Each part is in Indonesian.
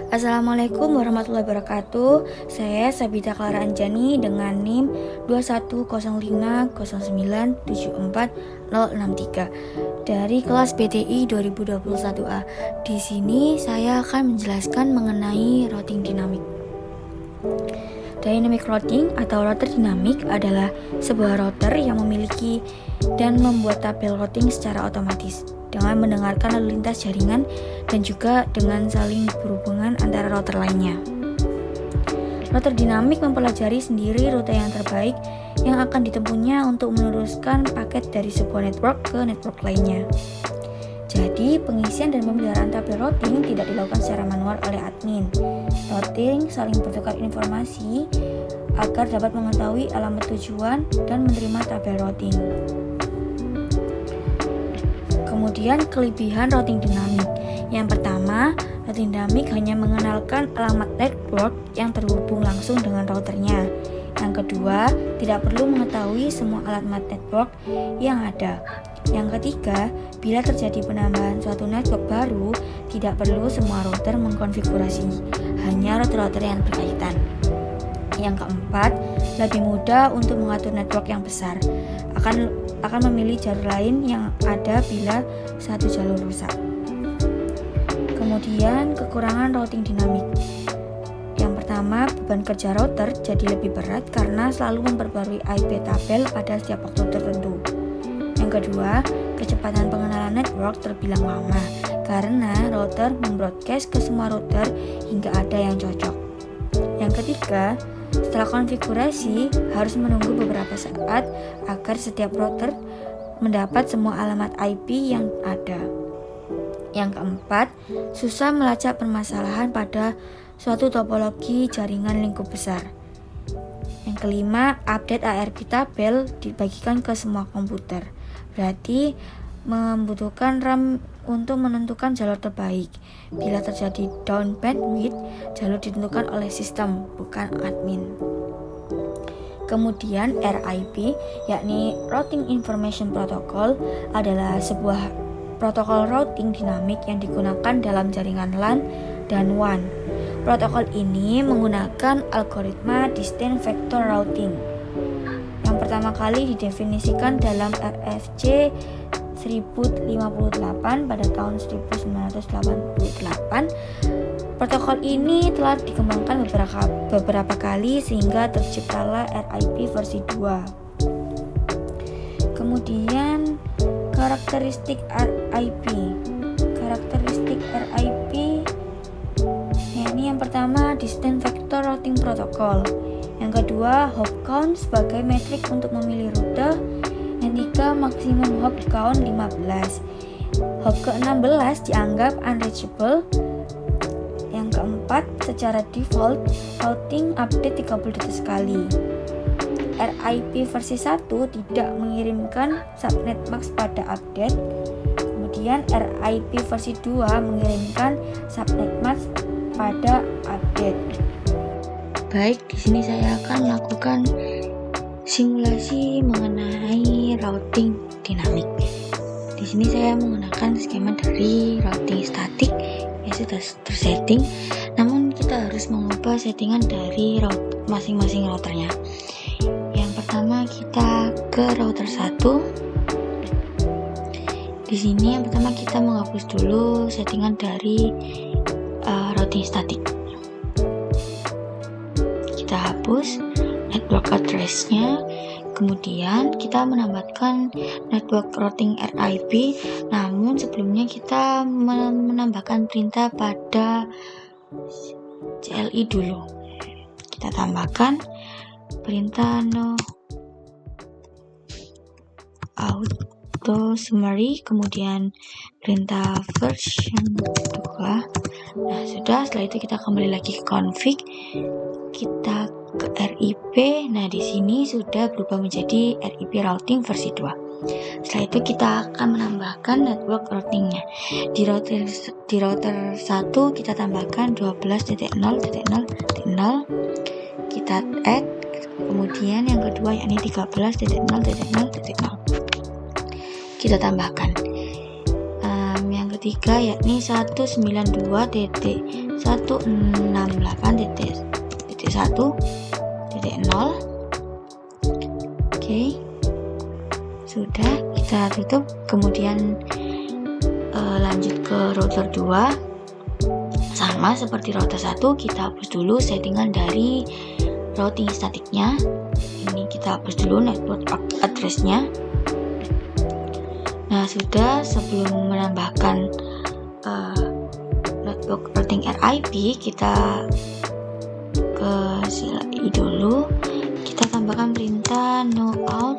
Assalamualaikum warahmatullahi wabarakatuh. Saya Sabita Clara Anjani dengan NIM 21050974063 dari kelas PTI 2021A. Di sini saya akan menjelaskan mengenai routing dinamik. Dynamic routing atau router dinamik adalah sebuah router yang memiliki dan membuat tabel routing secara otomatis dengan mendengarkan lalu lintas jaringan dan juga dengan saling berhubungan antara router lainnya. Router dinamik mempelajari sendiri rute yang terbaik yang akan ditempuhnya untuk meneruskan paket dari sebuah network ke network lainnya. Jadi, pengisian dan pemeliharaan tabel routing tidak dilakukan secara manual oleh admin. Routing saling bertukar informasi agar dapat mengetahui alamat tujuan dan menerima tabel routing. Kemudian kelebihan routing dinamik. Yang pertama, routing dinamik hanya mengenalkan alamat network yang terhubung langsung dengan routernya. Yang kedua, tidak perlu mengetahui semua alamat network yang ada. Yang ketiga, bila terjadi penambahan suatu network baru, tidak perlu semua router mengkonfigurasi, hanya router-router yang berkaitan. Yang keempat, lebih mudah untuk mengatur network yang besar. Akan memilih jalur lain yang ada bila satu jalur rusak. Kemudian kekurangan routing dinamik. Yang pertama, beban kerja router jadi lebih berat karena selalu memperbarui IP tabel pada setiap waktu tertentu. Yang kedua, kecepatan pengenalan network terbilang lama karena router membroadcast ke semua router hingga ada yang cocok. Yang ketiga, setelah konfigurasi harus menunggu beberapa saat agar setiap router mendapat semua alamat IP yang ada. Yang keempat, susah melacak permasalahan pada suatu topologi jaringan lingkup besar. Yang kelima, update ARP tabel dibagikan ke semua komputer. Berarti membutuhkan RAM untuk menentukan jalur terbaik. Bila terjadi down bandwidth, jalur ditentukan oleh sistem, bukan admin. Kemudian RIP, yakni Routing Information Protocol, adalah sebuah protokol routing dinamik yang digunakan dalam jaringan LAN dan WAN. Protokol ini menggunakan algoritma Distant Vector Routing yang pertama kali didefinisikan dalam RFC 1058 pada tahun 1988. Protokol ini telah dikembangkan beberapa kali sehingga terciptalah RIP versi 2. Kemudian karakteristik RIP. Karakteristik RIP yakni yang pertama Distant Vector Routing Protocol. Yang kedua, hop count sebagai metrik untuk memilih rute. Yang tiga, maksimum hop count 15. Hop ke-16 dianggap unreachable. Yang keempat, secara default, routing update 30 detik sekali. RIP versi 1 tidak mengirimkan subnet max pada update. Kemudian RIP versi 2 mengirimkan subnet max pada update. Baik, di sini saya akan melakukan simulasi mengenai routing dinamik. Di sini saya menggunakan skema dari routing statik yang sudah tersetting, namun kita harus mengubah settingan dari masing-masing routernya. Yang pertama kita ke router 1. Di sini yang pertama kita menghapus dulu settingan dari routing statik. Kita hapus network address-nya, kemudian kita menambahkan network routing RIP, namun sebelumnya kita menambahkan perintah pada CLI dulu. Kita tambahkan perintah no auto summary, kemudian perintah version 2. Nah, sudah. Setelah itu kita kembali lagi ke config, kita ke RIP. Nah, di sini sudah berubah menjadi RIP routing versi 2. Setelah itu kita akan menambahkan network routingnya. Di router 1 kita tambahkan 12.0.0.0. Kita add, kemudian yang kedua yakni 13.0.0.0. Kita tambahkan. Yang 3 yakni 192.168.1.0. Oke, sudah, kita tutup. Kemudian lanjut ke router 2. Sama seperti router 1, kita hapus dulu settingan dari routing statiknya. Ini kita hapus dulu network address-nya. Nah, sudah. Sebelum menambahkan network routing RIP, kita ke CLI dulu. Kita tambahkan perintah no out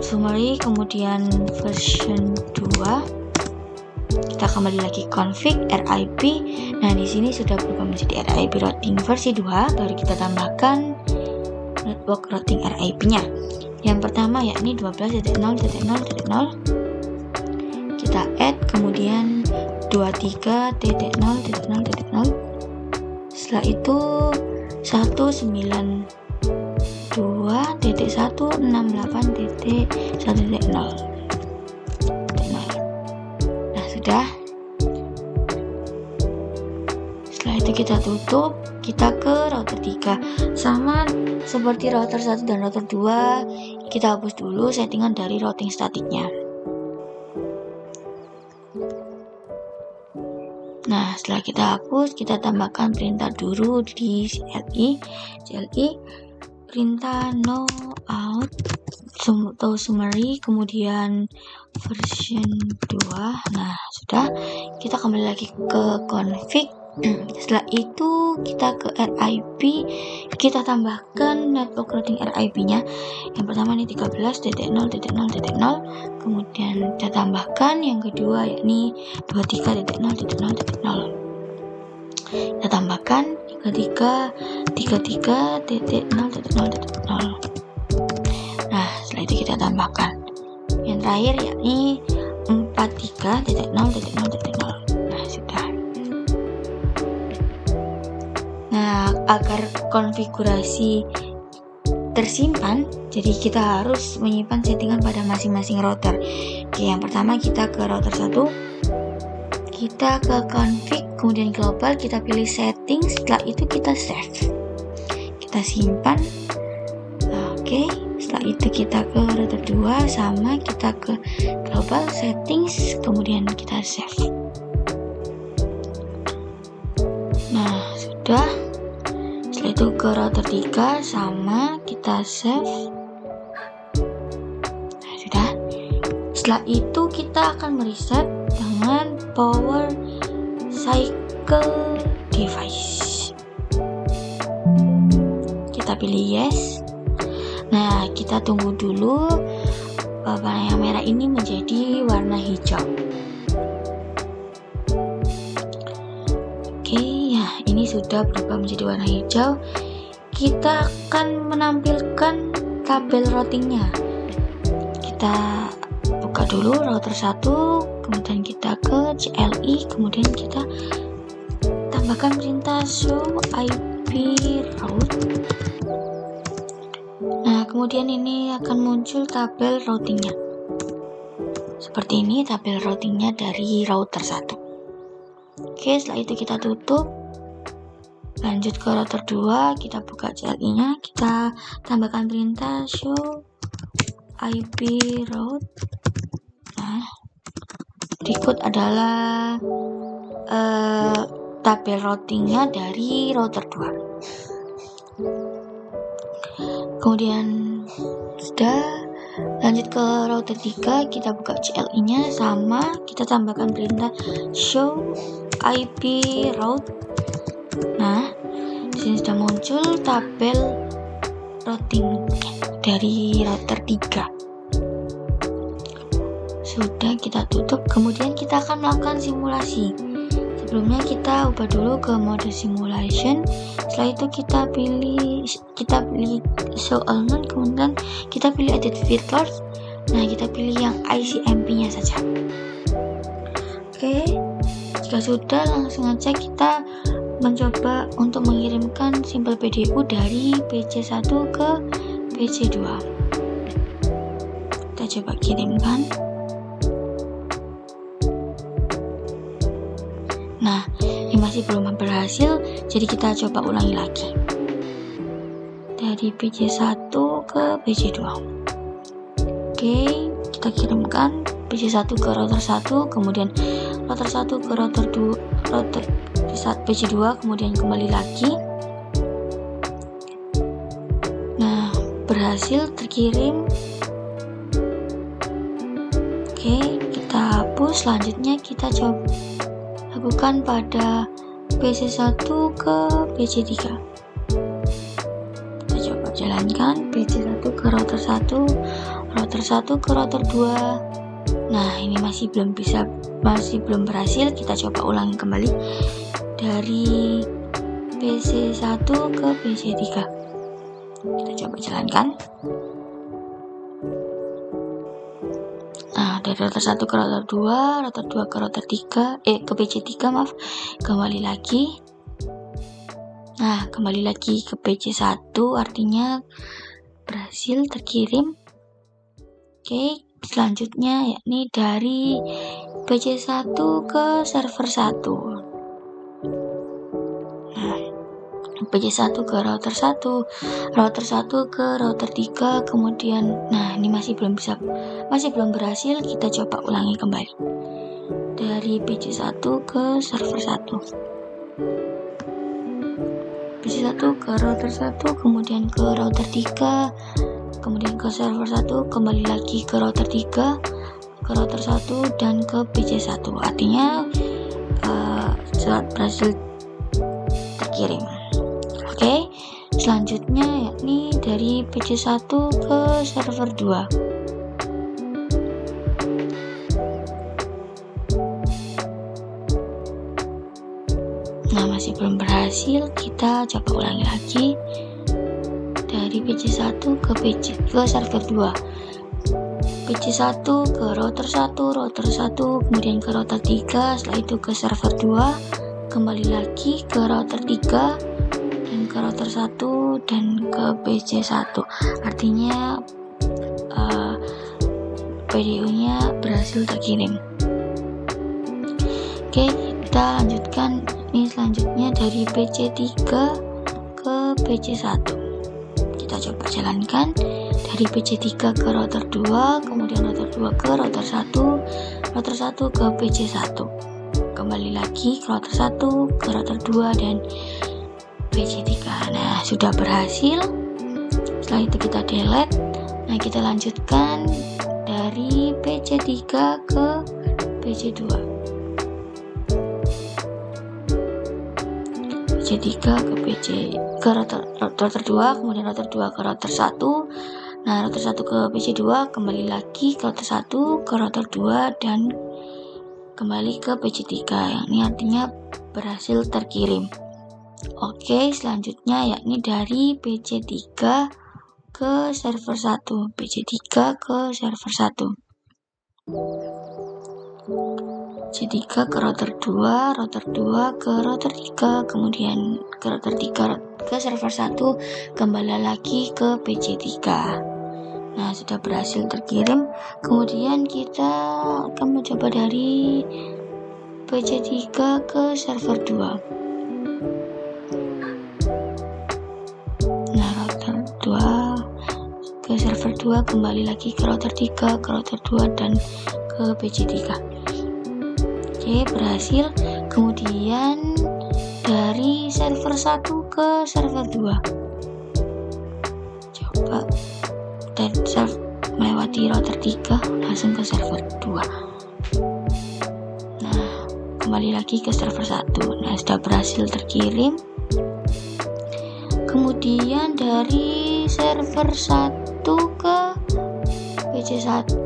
summary, kemudian version 2. Kita kembali lagi config RIP. Nah, di sini sudah berubah menjadi RIP routing versi 2. Baru kita tambahkan network routing RIP-nya. Yang pertama yakni 12.0.0.0. Kita add, kemudian 23.0.0.0. Setelah itu 192.168.1.0. Nah, sudah. Setelah itu kita tutup. Kita ke router 3. Sama seperti router 1 dan router 2, kita hapus dulu settingan dari routing statiknya. Nah, setelah kita hapus, kita tambahkan perintah dulu di CLI perintah no out atau summary, kemudian version 2. Nah, sudah. Kita kembali lagi ke config. Setelah itu kita ke RIP, kita tambahkan network routing RIP-nya. Yang pertama ini 13.0.0.0, kemudian kita tambahkan yang kedua yakni 23.0.0.0. Kita tambahkan yang ketiga 33.0.0.0. Nah, setelah itu kita tambahkan yang terakhir yakni 43.0.0.0. Nah, sudah. Nah, agar konfigurasi tersimpan, jadi kita harus menyimpan settingan pada masing-masing router. Oke, yang pertama kita ke router 1, kita ke config, kemudian global, kita pilih setting, setelah itu kita save, kita simpan. Oke, setelah itu kita ke router 2, sama kita ke global settings, kemudian kita save. Nah, sudah. Setelah itu ke router 3, sama kita save. Nah, sudah. Setelah itu kita akan mereset dengan power cycle device. Kita pilih yes. Nah, kita tunggu dulu warna yang merah ini menjadi warna hijau. Ini sudah berubah menjadi warna hijau. Kita akan menampilkan tabel routingnya. Kita buka dulu router 1, kemudian kita ke CLI, kemudian kita tambahkan perintah show IP route. Nah, kemudian ini akan muncul tabel routingnya. Seperti ini tabel routingnya dari router 1. Oke, setelah itu kita tutup. Lanjut ke router 2, kita buka CLI-nya, kita tambahkan perintah show IP route. Nah, berikut adalah tabel routingnya dari router 2. Kemudian sudah, lanjut ke router 3, kita buka CLI-nya, sama kita tambahkan perintah show IP route. Nah, di sini sudah muncul tabel routing dari router 3. Sudah, kita tutup. Kemudian kita akan melakukan simulasi. Sebelumnya kita ubah dulu ke mode simulation. Setelah itu kita pilih show all known, kemudian kita pilih edit filters. Nah, kita pilih yang ICMP-nya saja. Oke, jika sudah, langsung aja kita mencoba untuk mengirimkan simpel PDU dari PC1 ke PC2. Kita coba kirimkan. masih belum berhasil, jadi kita coba ulangi lagi. Dari PC1 ke PC2. Oke, kita kirimkan PC1 ke router 1, kemudian router 1 ke router 2, router PC2, kemudian kembali lagi. Nah, berhasil terkirim. Oke, kita hapus. Selanjutnya kita coba lakukan pada PC1 ke PC3. Kita coba jalankan PC1 ke router 1, router 1 ke router 2. Nah, ini masih belum berhasil. Kita coba ulangi kembali dari PC1 ke PC3. Kita coba jalankan. Nah, dari router 1 ke router 2, router 2 ke router 3, ke PC3, maaf. Kembali lagi. Nah, kembali lagi ke PC1, artinya berhasil terkirim. Oke, selanjutnya yakni dari PC1 ke server 1. Nah, PC1 ke router 1, router 1 ke router 3, kemudian nah ini masih belum berhasil. Kita coba ulangi kembali dari PC1 ke server 1, PC1 ke router 1, kemudian ke router 3, kemudian ke server 1, kembali lagi ke router 3, ke router 1, dan ke PC1, artinya berhasil terkirim. Oke, selanjutnya yakni dari PC1 ke server 2. Nah, masih belum berhasil. Kita coba ulangi lagi dari PC1 ke server 2. PC1 ke router 1, kemudian ke router 3, setelah itu ke server 2, kembali lagi ke router 3, dan ke router 1, dan ke PC1. Artinya videonya berhasil terkirim. Oke, kita lanjutkan. Ini selanjutnya dari PC3 ke PC1. Kita coba jalankan dari PC3 ke router 2, kemudian router 2 ke router 1, router 1 ke PC1, kembali lagi ke router 1, ke router 2, dan PC3. Nah, sudah berhasil. Setelah itu kita delete. Nah, kita lanjutkan dari PC3 ke PC2. PC3 ke router 2, kemudian router 2 ke router 1. Nah, router 1 ke PC2, kembali lagi ke router 1, ke router 2, dan kembali ke PC3. Yang ini artinya berhasil terkirim. Oke, selanjutnya yakni dari PC3 ke server 1. PC3 ke server 1. PC3 ke router 2, ke router 3, kemudian ke router 3 ke server 1, kembali lagi ke PC3. Nah, sudah berhasil terkirim. Kemudian kita akan mencoba dari PC3 ke server 2. Nah, router 2 ke server 2, kembali lagi ke router 3, ke router 2, dan ke PC3. Oke, berhasil. Kemudian dari server 1 ke server 2. Coba dan melewati router 3 langsung ke server 2. Nah, kembali lagi ke server 1. Nah, sudah berhasil terkirim. Kemudian dari server 1 ke PC1.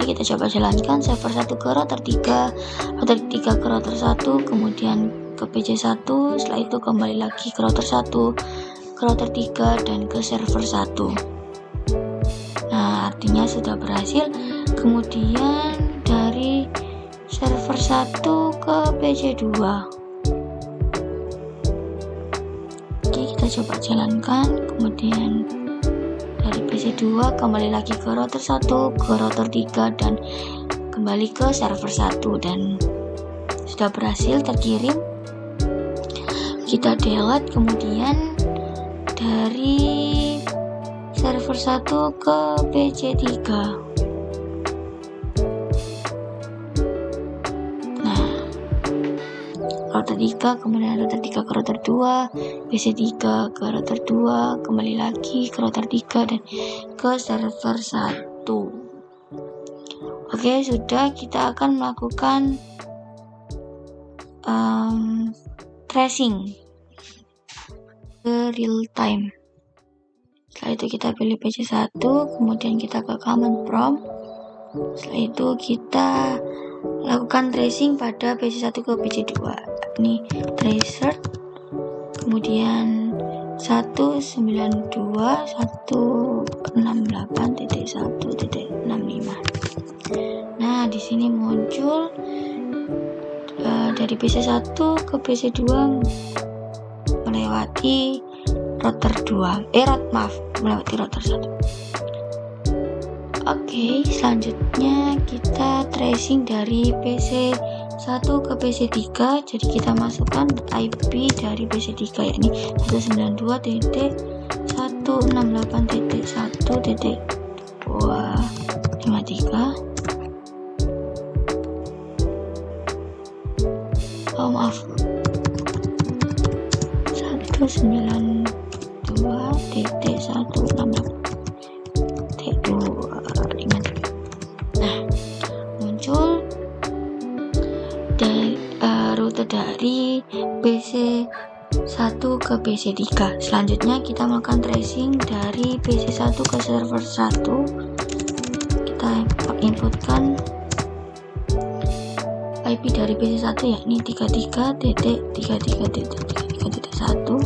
Kita coba jalankan server 1 ke router 3, router 3 ke router 1, kemudian ke PC1, setelah itu kembali lagi ke router 1, ke router 3, dan ke server 1. Nah, artinya sudah berhasil. Kemudian dari server 1 ke PC2. Oke, kita coba jalankan. Kemudian dari PC2 kembali lagi ke router 1, ke router 3, dan kembali ke server 1, dan sudah berhasil terkirim, kita delete, kemudian dari server 1 ke PC3. Nah, router 3, kemudian router 3 ke router 2, PC3 ke router 2, kembali lagi ke router 3 dan ke server 1. Oke, sudah, kita akan melakukan tracing ke real time. Setelah itu kita pilih PC1, kemudian kita ke command prompt. Setelah itu kita lakukan tracing pada PC1 ke PC2. Ini tracer, kemudian 192.168.1.65. Nah, di sini muncul dari PC1 ke PC2 melewati router 2. Melewati router 1. Oke, selanjutnya kita tracing dari PC1 ke PC3. Jadi kita masukkan IP dari PC3, yakni 192.168.1.253. Maaf, 192.168.253. Nah, muncul rute dari PC1 ke PC3. Selanjutnya kita melakukan tracing dari PC1 ke server 1. Kita inputkan IP dari PC1, yakni 33.33.33.1.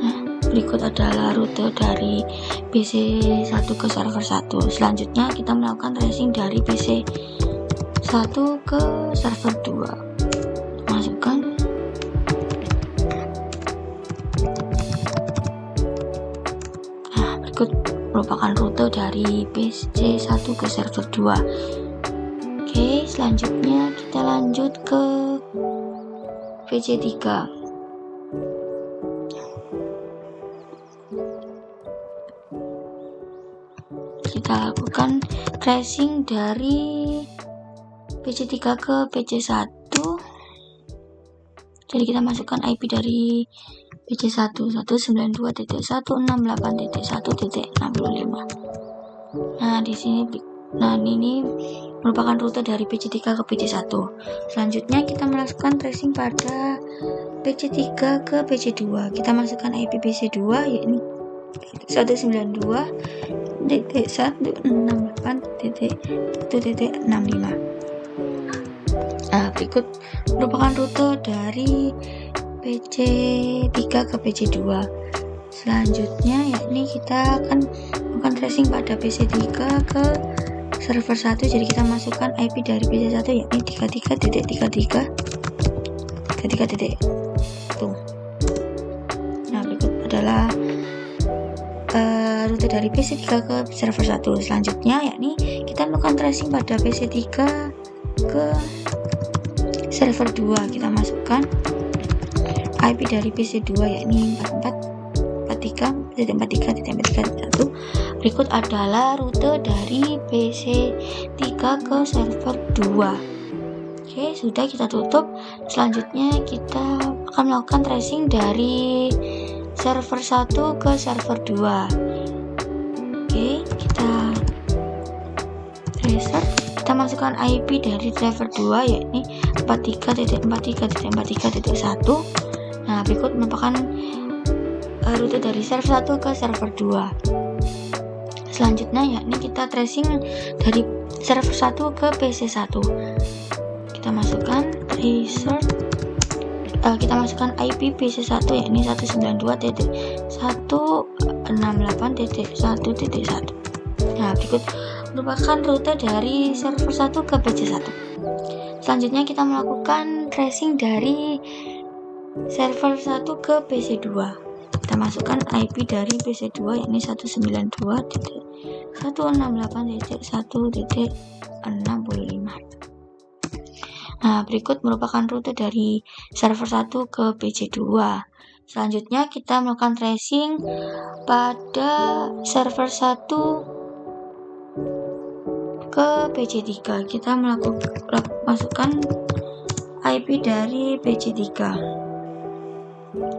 Nah, berikut adalah rute dari PC1 ke server 1. Selanjutnya kita melakukan tracing dari PC1 ke server 2. Masukkan. Nah, berikut merupakan rute dari PC1 ke server 2. Oke, selanjutnya kita lanjut ke PC3. Kita lakukan tracing dari PC3 ke PC1. Jadi kita masukkan IP dari PC1 192.168.1.65. Nah, di sini ini merupakan rute dari PC3 ke PC1. Selanjutnya kita melakukan tracing pada PC3 ke PC2. Kita masukkan IP PC2, yakni 192.168.1.65. Nah, berikut merupakan rute dari PC3 ke PC2. Selanjutnya, yakni kita akan melakukan tracing pada PC3 ke server 1. Jadi kita masukkan IP dari PC1, yakni 33.33.33.1. Nah, berikut adalah rute dari PC3 ke server 1. Selanjutnya, yakni kita melakukan tracing pada PC3 ke server 2. Kita masukkan IP dari PC2, yakni 44.43.43.1. Berikut adalah rute dari PC3 ke server 2. Oke, sudah, kita tutup. Selanjutnya kita akan melakukan tracing dari server 1 ke server 2. Oke, kita tracer. Kita masukkan IP dari server 2, yakni 43.43.43.1. Nah, berikut merupakan rute dari server 1 ke server 2. Selanjutnya, yakni kita tracing dari server 1 ke PC1. Kita masukkan tracer. Kita masukkan IP PC1, yakni 192.168.1.1. Nah, berikut merupakan rute dari server 1 ke PC1. Selanjutnya kita melakukan tracing dari server 1 ke PC2. Kita masukkan IP dari PC2, yakni 192.168.1.65. Nah, berikut merupakan rute dari server 1 ke PC2. Selanjutnya kita melakukan tracing pada server 1 ke PC3. Kita masukkan IP dari PC3.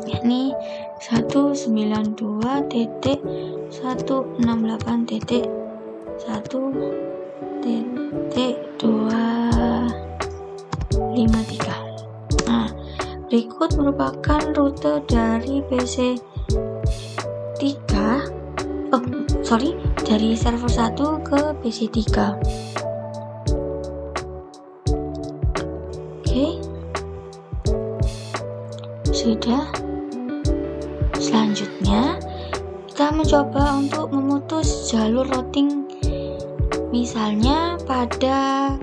Ini 192.168.1.253. Nah, berikut merupakan rute dari dari server 1 ke PC3. Oke. Sudah. Selanjutnya kita mencoba untuk memutus jalur routing, misalnya pada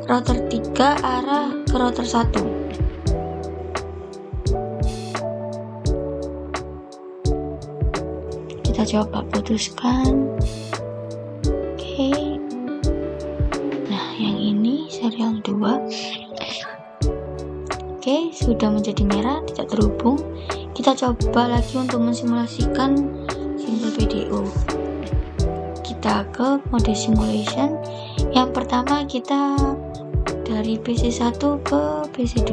router 3 arah ke router 1. Kita coba putuskan. Oke. Nah, yang ini serial 2. Oke, sudah menjadi merah, tidak terhubung. Kita coba lagi untuk mensimulasikan Simple PDO. Kita ke mode simulation. Yang pertama kita dari PC1 ke PC2.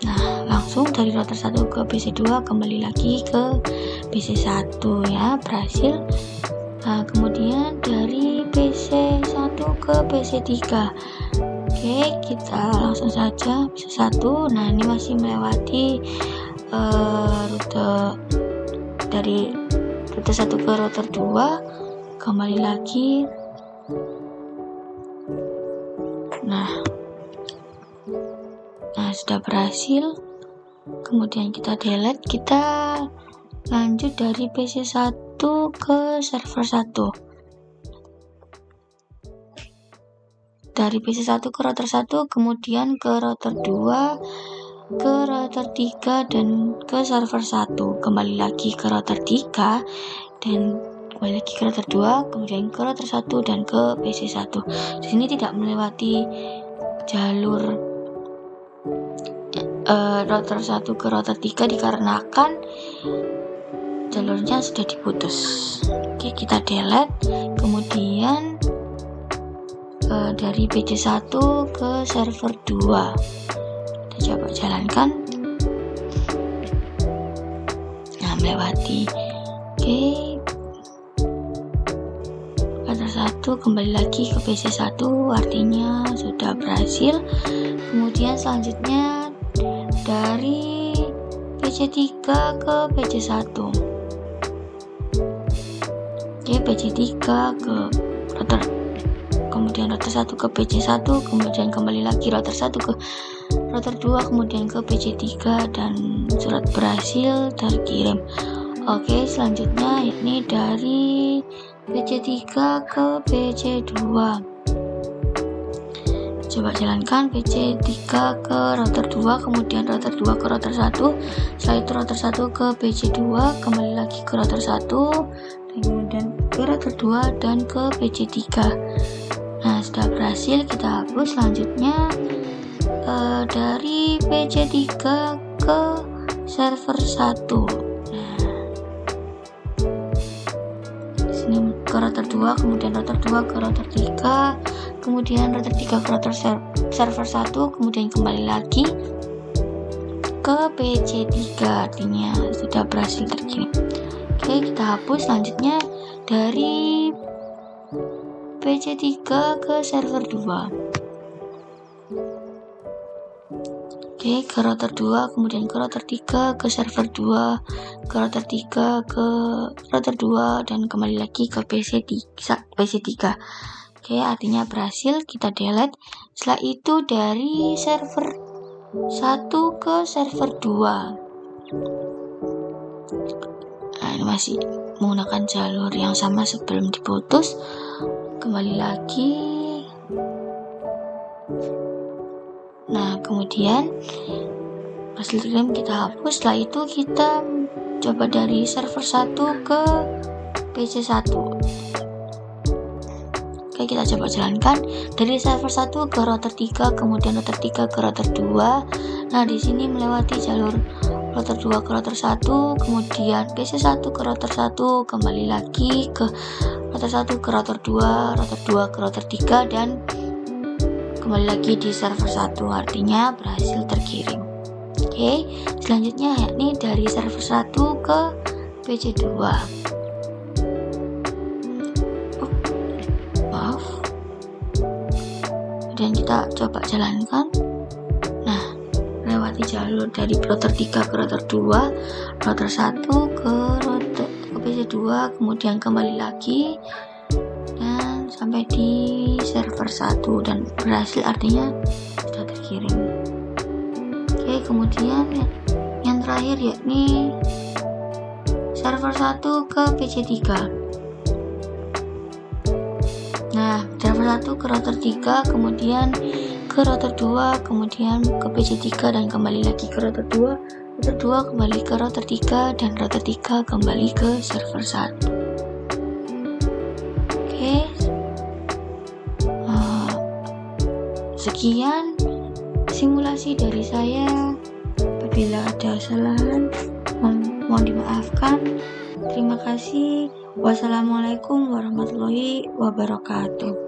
Nah, langsung dari router 1 ke PC2 kembali lagi ke PC1 ya, berhasil. Nah, kemudian dari PC1 ke PC3. Oke, kita langsung saja PC1. Nah, ini masih melewati rute dari router 1 ke router 2, kembali lagi. Nah, sudah berhasil. Kemudian kita delete, kita lanjut dari PC1 ke server 1. Dari PC1 ke router 1, kemudian ke router 2, ke router 3, dan ke server 1. Kembali lagi ke router 3, dan kembali lagi ke router 2, kemudian ke router 1, dan ke PC1. Di sini tidak melewati jalur router 1 ke router 3 dikarenakan jalurnya sudah diputus. Oke, kita delete. Kemudian dari PC1 ke server 2 kita coba jalankan. Nah, melewati. Oke, router 1 kembali lagi ke PC1, artinya sudah berhasil. Kemudian selanjutnya dari PC3 ke PC1. Oke, PC3 ke router, kemudian router 1 ke PC1, kemudian kembali lagi router 1 ke router 2, kemudian ke PC3, dan surat berhasil terkirim. Oke, selanjutnya yakni dari PC3 ke PC2. Coba jalankan PC3 ke router 2, kemudian router 2 ke router 1. Setelah itu router 1 ke PC2, kembali lagi ke router 1, dan kemudian ke router 2 dan ke PC3. Nah, sudah berhasil, kita hapus. Selanjutnya dari PC3 ke server 1. Nah, di sini ke router 2, kemudian router 2 ke router 3, kemudian router 3 ke router server 1, kemudian kembali lagi ke PC3, artinya sudah berhasil terkirim. Oke, kita hapus. Selanjutnya dari PC3 ke server 2. Oke, ke router 2, kemudian ke router 3, ke server 2, ke router 3, ke router 2, dan kembali lagi ke PC3. Oke, artinya berhasil, kita delete. Setelah itu dari server 1 ke server 2. Nah, ini masih menggunakan jalur yang sama sebelum diputus. Kembali lagi. Nah, kemudian hasil terkirim kita hapus. Setelah itu kita coba dari server 1 ke PC1. Oke, kita coba jalankan dari server 1 ke router 3, kemudian router 3 ke router 2. Nah, di sini melewati jalur router 2 ke router 1, kemudian PC 1 ke router 1, kembali lagi ke router 1 ke router 2, router 2 ke router 3, dan kembali lagi di server 1, artinya berhasil terkirim. Oke, selanjutnya yakni dari server 1 ke PC 2. Dan kita coba jalankan. Nah, lewati jalur dari router 3 ke router 2, router 1 ke PC 2, kemudian kembali lagi dan sampai di server 1 dan berhasil, artinya sudah terkirim. Oke, kemudian yang terakhir yakni server 1 ke PC 3. Nah, server 1 ke router 3, kemudian ke router 2, kemudian ke PC 3, dan kembali lagi ke router 2, router 2 kembali ke router 3, dan router 3 kembali ke server 1. Oke, sekian simulasi dari saya. Apabila ada kesalahan, mohon dimaafkan. Terima kasih. Wassalamualaikum warahmatullahi wabarakatuh.